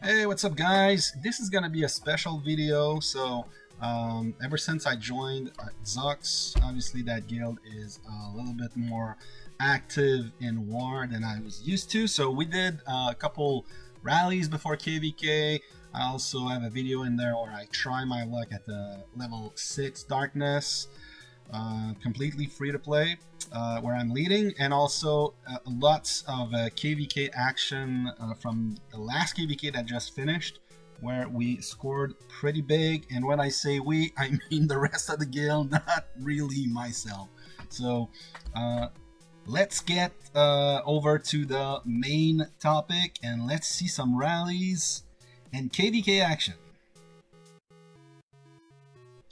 Hey, what's up guys? This is gonna be a special video. Ever since I joined XUX, obviously that guild is a little bit more active in war than I was used to. So we did a couple rallies before KvK. I also have a video in there where I try my luck at the level 6 darkness, completely free to play, where I'm leading, and also lots of KvK action from the last KvK that just finished, where we scored pretty big. And when I say we, I mean the rest of the guild, not really myself. So let's get over to the main topic and let's see some rallies and KvK action.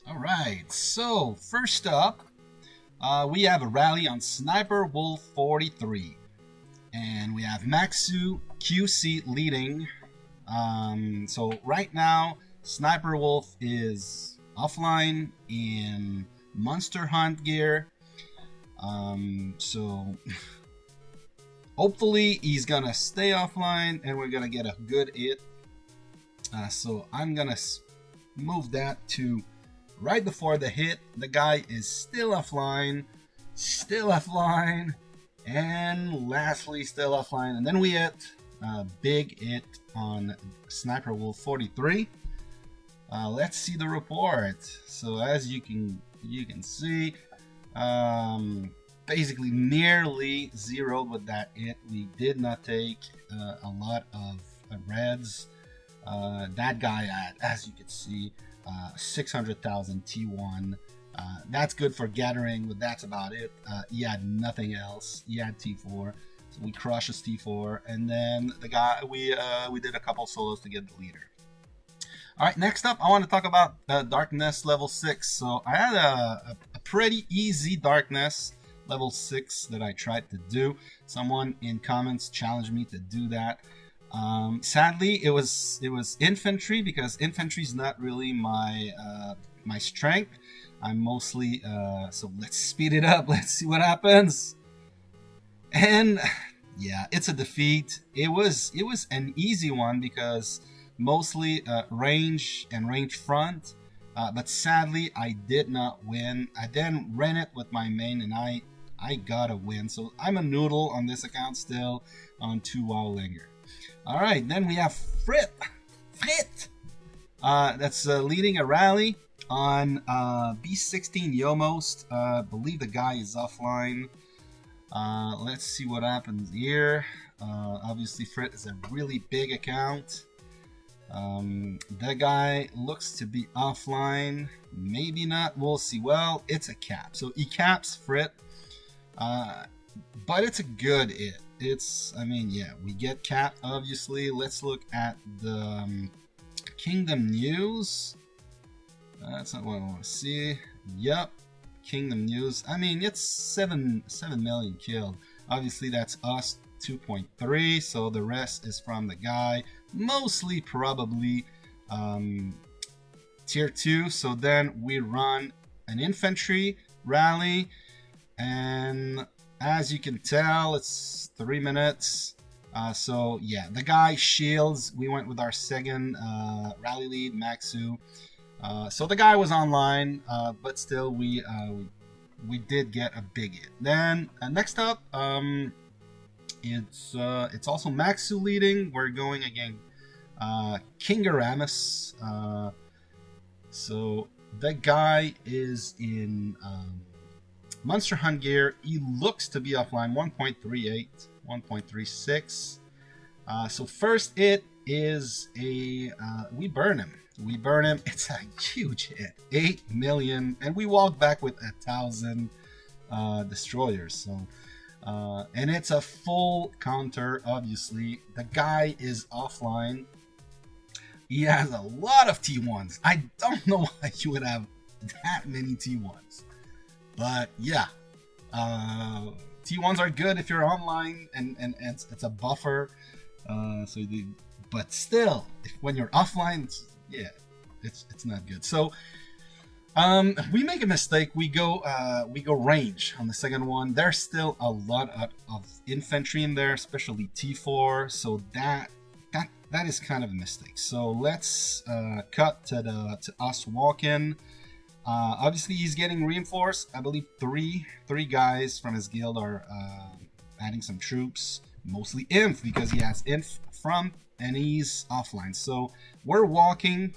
Alright, so first up, we have a rally on Sniper Wolf 43, and we have Maxu QC leading. So right now, Sniper Wolf is offline in Monster Hunt gear. So hopefully he's gonna stay offline and we're gonna get a good hit. So I'm gonna move that to right before the hit. The guy is still offline, and lastly still offline. And then we hit a big hit on Sniper Wolf 43. Let's see the report. So as you can see, basically nearly zeroed with that hit. We did not take a lot of reds. That guy had, as you can see, 600,000 T1. That's good for gathering, but that's about it. He had nothing else. He had T4, so we crushed his T4, and then the guy we did a couple solos to get the leader. All right, next up, I want to talk about Darkness level 6. So I had a pretty easy Darkness level 6 that I tried to do. Someone in comments challenged me to do that. Sadly, it was infantry, because infantry is not really my my strength. I'm mostly so let's speed it up. Let's see what happens. And yeah, it's a defeat. It was an easy one because mostly range and range front. But sadly, I did not win. I then ran it with my main, and I got a win. So I'm a noodle on this account still on 2 Wowlinger. All right, then we have Frit. That's leading a rally on B16 Yomost. Believe the guy is offline. Let's see what happens here. Obviously, Frit is a really big account. The guy looks to be offline. Maybe not. We'll see. Well, it's a cap, so he caps Frit. But it's a good hit. I mean, yeah, we get capped, obviously. Let's look at the Kingdom News. That's not what I want to see. Yep, Kingdom News. I mean, it's 7 million killed. Obviously, that's us, 2.3. So the rest is from the guy. Mostly, probably, tier 2. So then we run an infantry rally, and as you can tell, it's 3 minutes. So yeah, the guy shields. We went with our second rally lead, Maxu. So the guy was online, but still we did get a big hit. Then next up, it's also Maxu leading. We're going again, King Aramis. So the guy is in Monster Hunt gear. He looks to be offline, 1.38, 1.36. So first hit is a we burn him. It's a huge hit, 8 million, and we walk back with 1,000 destroyers. So and it's a full counter. Obviously, the guy is offline. He has a lot of T1s. I don't know why you would have that many T1s. But yeah, T1s are good if you're online, and it's a buffer. But still, when you're offline, it's not good. So we make a mistake. We go range on the second one. There's still a lot of infantry in there, especially T4. So that that is kind of a mistake. So let's cut to us walking. Obviously, he's getting reinforced. I believe three guys from his guild are adding some troops, mostly Inf, because he has Inf from and he's offline. So we're walking,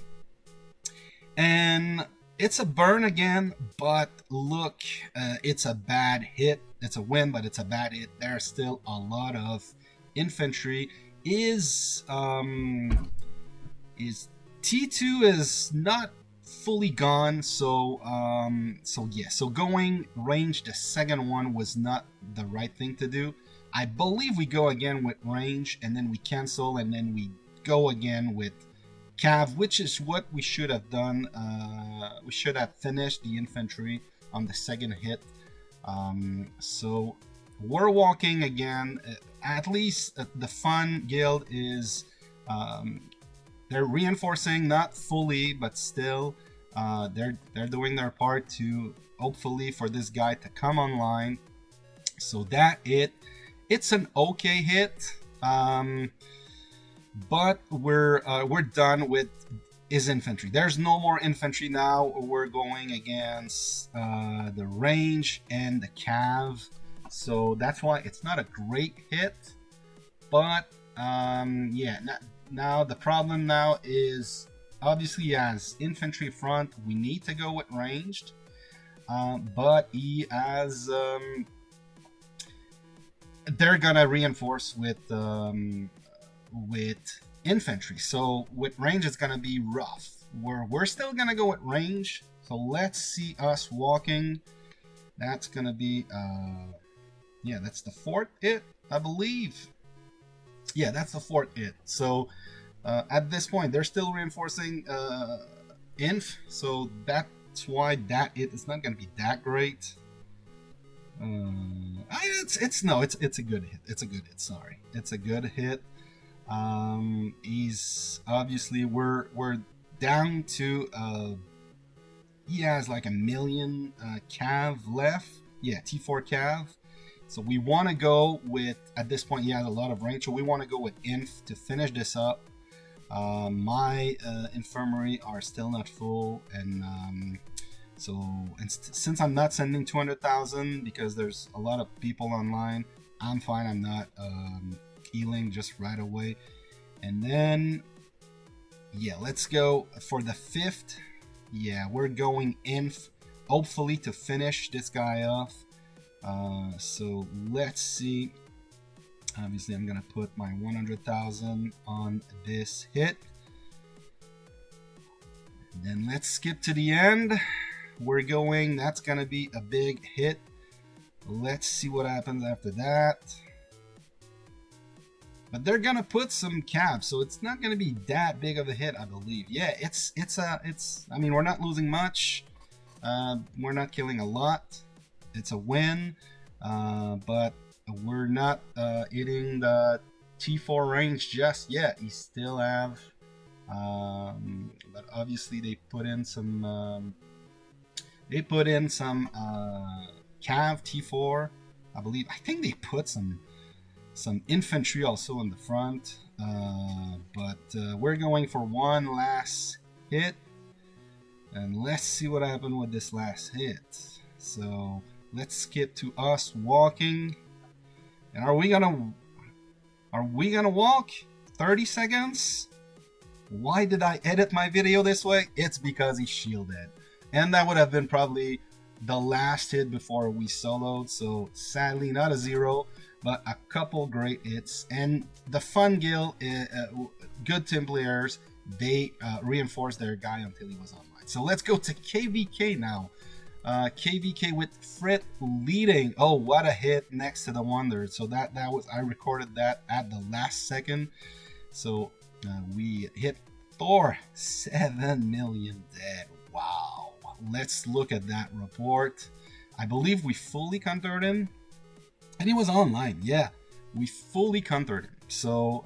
and it's a burn again, but look, it's a bad hit. It's a win, but it's a bad hit. There's still a lot of infantry. Is T2 is not fully gone, so so going range the second one was not the right thing to do. I believe we go again with range, and then we cancel, and then we go again with cav, which is what we should have done. We should have finished the infantry on the second hit. So we're walking again. At least the fun guild is they're reinforcing, not fully, but still they're doing their part to hopefully for this guy to come online. So that it's an okay hit, but we're done with his infantry. There's no more infantry now. We're going against the range and the cav, so that's why it's not a great hit. But yeah, now the problem now is obviously as infantry front, we need to go with ranged, but he has they're gonna reinforce with infantry, so with range it's gonna be rough. We're still gonna go with range, so let's see us walking. That's gonna be yeah, that's the fourth hit, I believe. Yeah, that's the fourth hit. So at this point they're still reinforcing inf, so that's why that hit is not gonna be that great. It's a good hit. It's a good hit. Sorry, it's a good hit. He's obviously we're down to he has like 1 million cav left. Yeah, T4 cav. So we want to go with, at this point he has a lot of range, so we want to go with inf to finish this up. My infirmary are still not full, and since I'm not sending 200,000 because there's a lot of people online, I'm fine. I'm not healing just right away. And then yeah, let's go for the fifth. Yeah, we're going inf, hopefully to finish this guy off. So let's see. Obviously I'm gonna put my 100,000 on this hit, and then let's skip to the end. We're going, that's gonna be a big hit. Let's see what happens after that. But they're gonna put some caps, so it's not gonna be that big of a hit, I believe. Yeah, it's I mean, we're not losing much. We're not killing a lot. It's a win, but we're not hitting the T4 range just yet. You still have, but obviously they put in some cav T4, I believe. I think they put some infantry also in the front, but we're going for one last hit, and let's see what happened with this last hit. So let's skip to us walking. And are we gonna walk 30 seconds? Why did I edit my video this way? It's because he shielded, and that would have been probably the last hit before we soloed. So sadly not a 0, but a couple great hits. And the fun guild, good team players, they reinforced their guy until he was online. So let's go to KvK now. KvK with Frit leading. Oh, what a hit next to the Wonder. So that was, I recorded that at the last second. So we hit Thor, 7 million dead. Wow. Let's look at that report. I believe we fully countered him, and he was online. Yeah, we fully countered him. So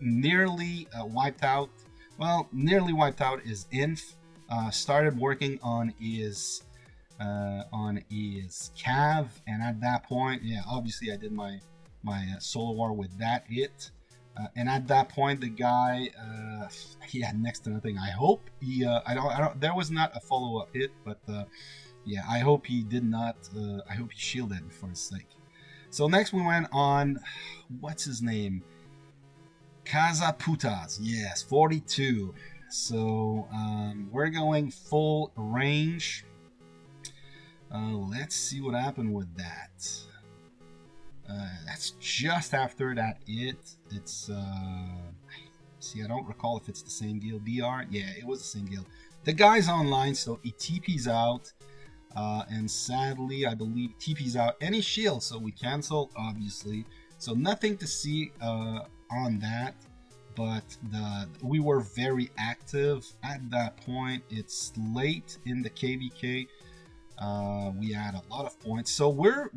nearly wiped out. Well, nearly wiped out his inf. Started working on his cav, and at that point, yeah, obviously I did my solo war with that hit. And at that point, the guy he had next to nothing. I hope he. I don't. There was not a follow-up hit, but yeah, I hope he did not. I hope he shielded for his sake. So next we went on. What's his name? Cazaputas. Yes, 42. So we're going full range. Let's see what happened with that. That's just after that it's see, I don't recall if it's the same guild. BR, yeah, it was the same guild. The guy's online, so he TP's out, and sadly I believe TP's out any shield, so we cancel obviously, so nothing to see on that. But we were very active at that point. It's late in the KvK. We had a lot of points, so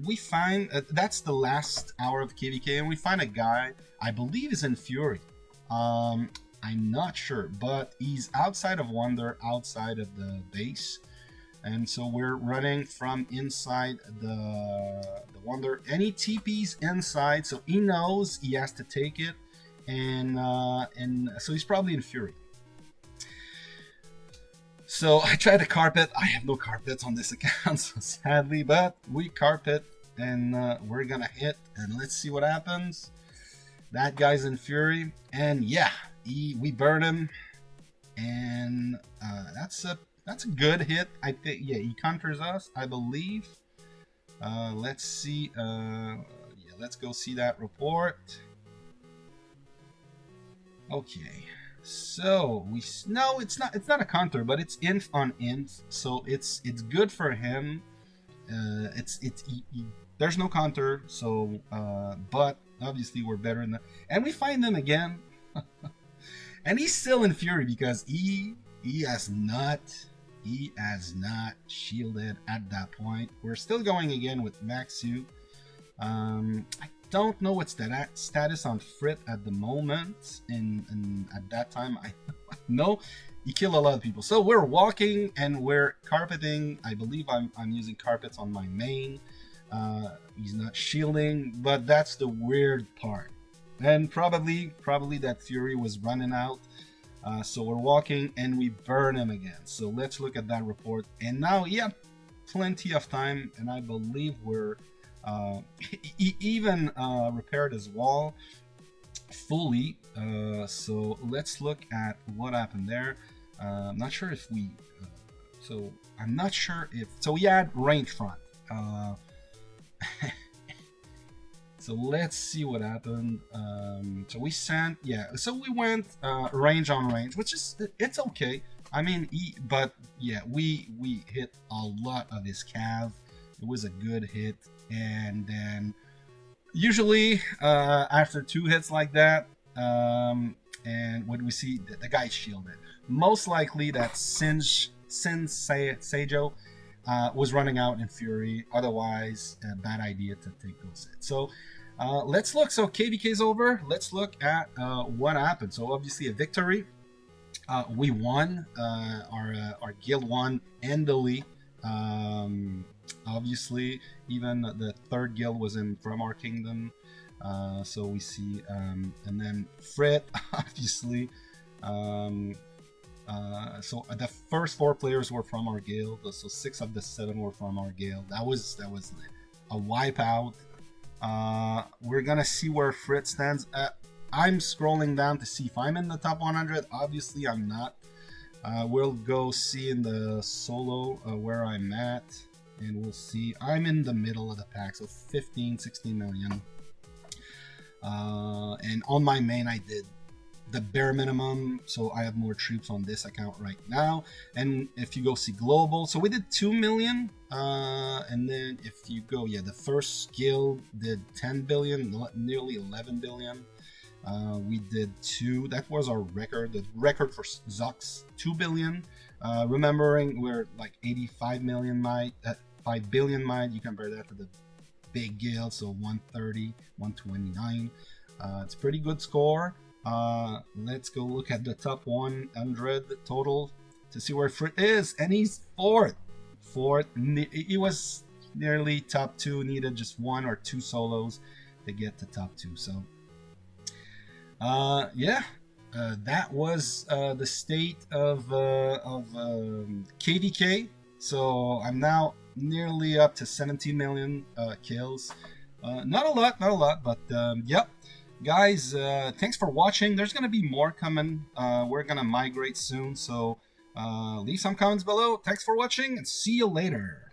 we find that's the last hour of KvK, and we find a guy I believe is in Fury. I'm not sure, but he's outside of Wonder, outside of the base, and so we're running from inside the Wonder. Any TP's inside, so he knows he has to take it, and so he's probably in Fury. So I tried to carpet. I have no carpets on this account, so sadly, but we carpet, and we're gonna hit, and let's see what happens. That guy's in Fury, and yeah, we burn him, and that's a good hit. I think, yeah, he counters us, I believe. Let's see. Yeah, let's go see that report. Okay. So no, it's not a counter, but it's inf on inf, so it's good for him. There's no counter, so but obviously we're better in that, and we find him again, and he's still in Fury because he has not shielded at that point. We're still going again with Maxu. I don't know what's the status on Frit at the moment, and at that time I know he killed a lot of people. So we're walking and we're carpeting. I believe I'm using carpets on my main. He's not shielding, but that's the weird part. And probably that Fury was running out. So we're walking and we burn him again. So let's look at that report. And now he had plenty of time, and I believe we're he even repaired his wall fully. So let's look at what happened there. I'm not sure if we. So I'm not sure if. So we had range front. So let's see what happened. So we sent, yeah. So we went range on range, which is it's okay. I mean, but yeah, we hit a lot of his cav. It was a good hit. And then usually after 2 hits like that, and when we see the guy shielded, most likely that Sin Seijo was running out in Fury. Otherwise, a bad idea to take those hits. So let's look. So KvK is over. Let's look at what happened. So obviously a victory. We won. Our guild won handily. Obviously, even the 3rd guild was from our kingdom, so we see, and then Frit, obviously. So the first 4 players were from our guild, so 6 of the 7 were from our guild. That was a wipeout. We're gonna see where Frit stands. I'm scrolling down to see if I'm in the top 100. Obviously, I'm not. We'll go see in the solo where I'm at. And we'll see. I'm in the middle of the pack, so 15-16 million. And on my main, I did the bare minimum, so I have more troops on this account right now. And if you go see global, so we did 2 million. And then if you go, yeah, the first guild did 10 billion, nearly 11 billion. We did 2. That was our record. The record for XUX, 2 billion. Remembering we're like 85 million might, 5 billion might, you compare that to the big guild, so 130, 129. It's a pretty good score. Let's go look at the top 100 total to see where Frit is, and he's 4th. He was nearly top 2, needed just 1 or 2 solos to get to top 2. So Yeah, that was the state of KvK. So I'm now nearly up to 17 million kills. Not a lot, not a lot, but yep. Guys, thanks for watching. There's gonna be more coming. We're gonna migrate soon, so leave some comments below. Thanks for watching, and see you later.